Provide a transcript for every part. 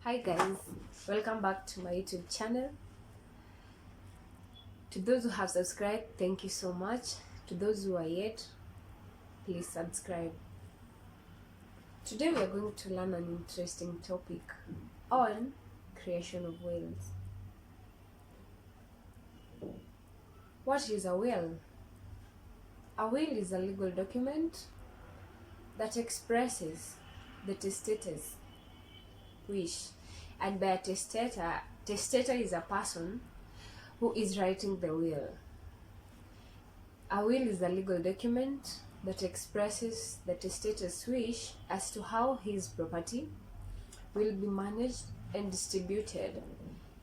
Hi guys, welcome back to my YouTube channel. To those who have subscribed, thank you so much. To those who are yet, please subscribe. Today we are going to learn an interesting topic on creation of wills. What is a will? A will is a legal document that expresses the testator's wish, and by a testator is a person who is writing the will. A will is a legal document that expresses the testator's wish as to how his property will be managed and distributed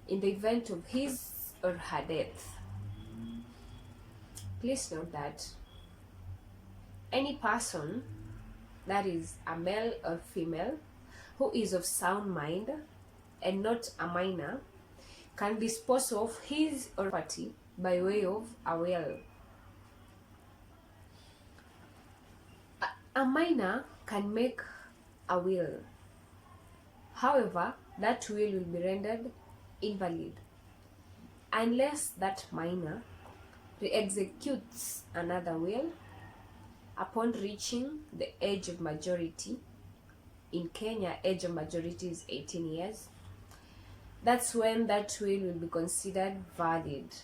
in the event of his or her death. Please note that any person, that is a male or female, who is of sound mind and not a minor, can dispose of his or property by way of a will. A minor can make a will. However, that will be rendered invalid unless that minor re-executes another will upon reaching the age of majority. In Kenya, age of majority is 18 years. That's when that will be considered valid.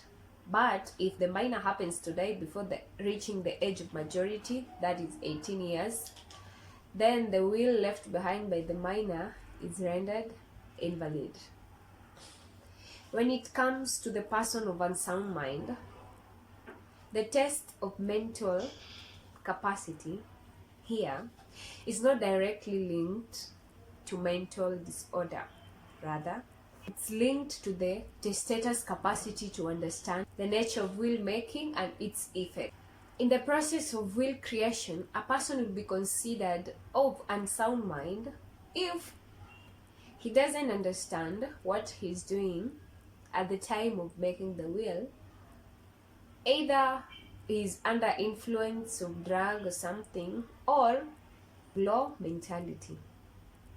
But if the minor happens to die before reaching the age of majority, that is 18 years, then the will left behind by the minor is rendered invalid. When it comes to the person of unsound mind, the test of mental capacity here is not directly linked to mental disorder. Rather, it's linked to the testator's capacity to understand the nature of will making and its effect. In the process of will creation, a person will be considered of unsound mind if he doesn't understand what he's doing at the time of making the will. Either he's under influence of drug or something, or law mentality.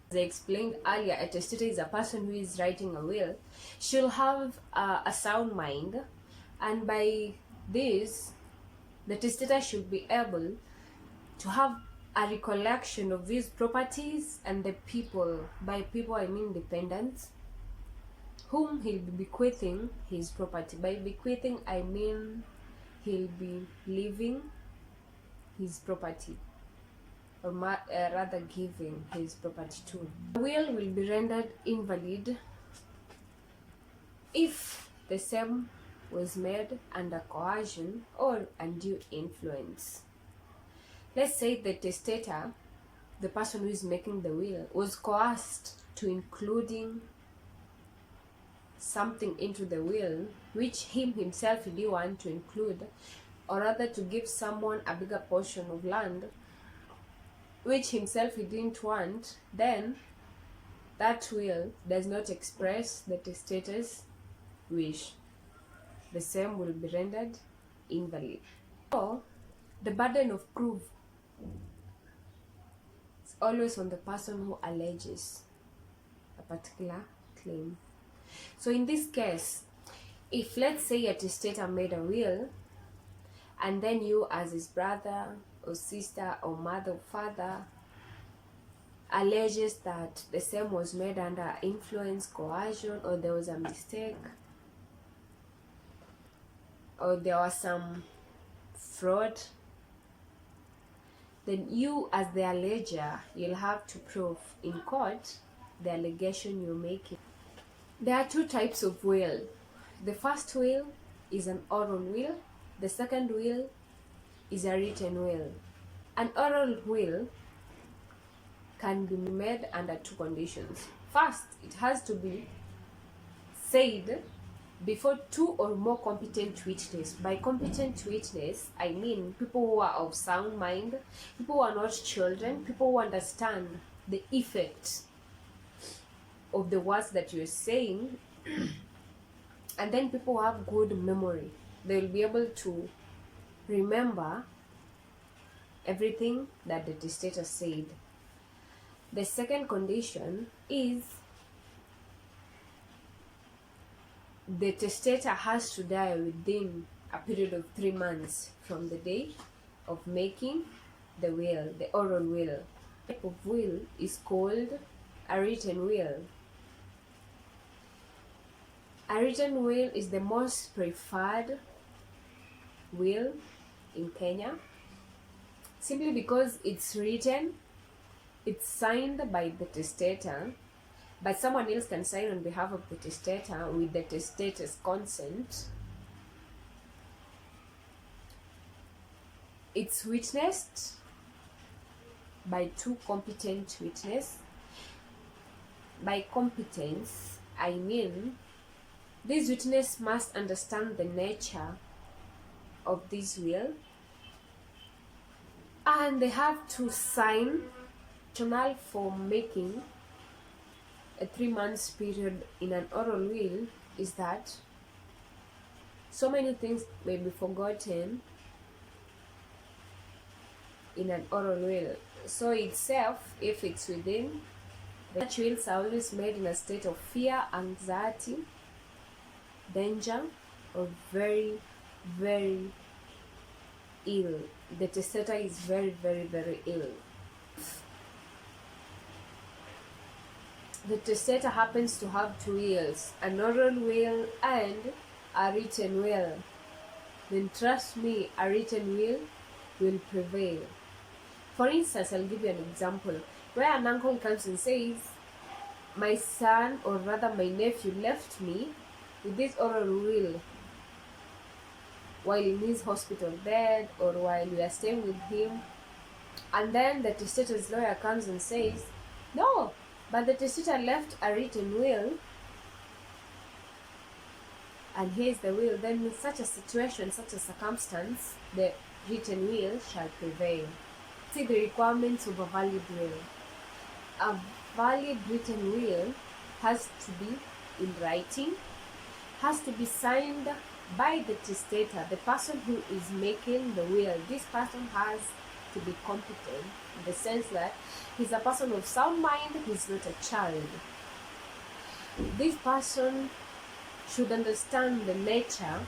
As I explained earlier, a testator is a person who is writing a will. She'll have a sound mind, and by this, the testator should be able to have a recollection of his properties and the people, by people I mean dependents, whom he'll be bequeathing his property. By bequeathing I mean he'll be leaving his property, or rather giving his property to. The will be rendered invalid if the same was made under coercion or undue influence. Let's say the testator, the person who is making the will, was coerced to including something into the will which himself he didn't want to include, or rather to give someone a bigger portion of land which himself he didn't want, then that will does not express the testator's wish. The same will be rendered invalid. So, the burden of proof is always on the person who alleges a particular claim. So in this case, if let's say a testator made a will, and then you as his brother or sister or mother or father alleges that the same was made under influence, coercion, or there was a mistake, or there was some fraud, then you as the alleger, you'll have to prove in court the allegation you're making. There are two types of will. The first will is an oral will. The second will is a written will. An oral will can be made under two conditions. First, it has to be said before two or more competent witnesses. By competent witness, I mean people who are of sound mind, people who are not children, people who understand the effect of the words that you're saying, and then people who have good memory. They will be able to remember everything that the testator said. The second condition is the testator has to die within a period of 3 months from the day of making the will, the oral will. The type of will is called a written will. A written will is the most preferred will in Kenya, simply because it's written, it's signed by the testator, but someone else can sign on behalf of the testator with the testator's consent. It's witnessed by two competent witnesses. By competence, I mean these witnesses must understand the nature of this will, and they have to sign rationale for making a 3 months period in an oral will is that so many things may be forgotten in an oral will. So itself, if it's within, the wills are always made in a state of fear, anxiety, danger, or very, very ill. The testator is very, very, very ill. The testator happens to have two wills, an oral will and a written will, then trust me, a written will prevail. For instance, I'll give you an example where an uncle comes and says, my son, or rather my nephew, left me with this oral will while in his hospital bed or while we are staying with him. And then the testator's lawyer comes and says, no, but the testator left a written will, and here's the will. Then in such a situation, such a circumstance, the written will shall prevail. See the requirements of a valid will. A valid written will has to be in writing, has to be signed by the testator, the person who is making the will. This person has to be competent in the sense that he's a person of sound mind, he's not a child. This person should understand the nature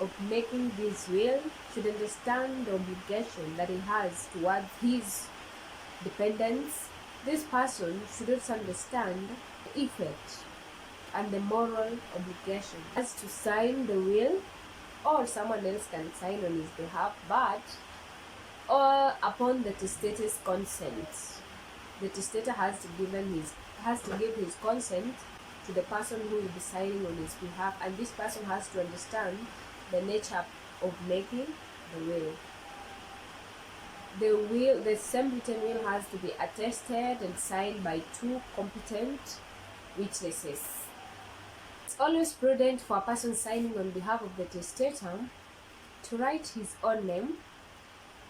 of making this will, should understand the obligation that he has towards his dependents. This person should also understand the effect and the moral obligation as to sign the will, or someone else can sign on his behalf, but or upon the testator's consent. The testator has to give his consent to the person who will be signing on his behalf, and this person has to understand the nature of making the will. The same written will has to be attested and signed by two competent witnesses. It's always prudent for a person signing on behalf of the testator to write his own name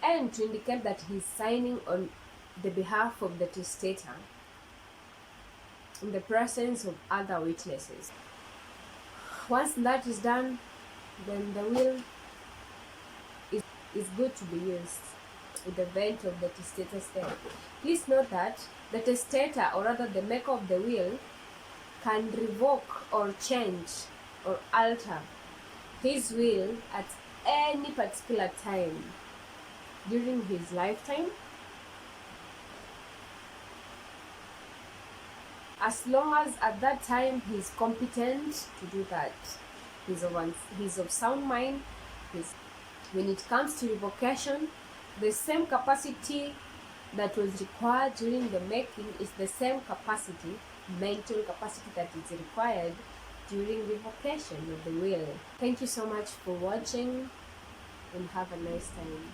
and to indicate that he's signing on the behalf of the testator in the presence of other witnesses. Once that is done, then the will is good to be used in the event of the testator's death. Please note that the testator, or rather the maker of the will, can revoke or change or alter his will at any particular time during his lifetime, as long as at that time he's competent to do that. He's of sound mind. When it comes to revocation, the same capacity that was required during the making is the same capacity, mental capacity, that is required during revocation of the will. Thank you so much for watching, and have a nice time.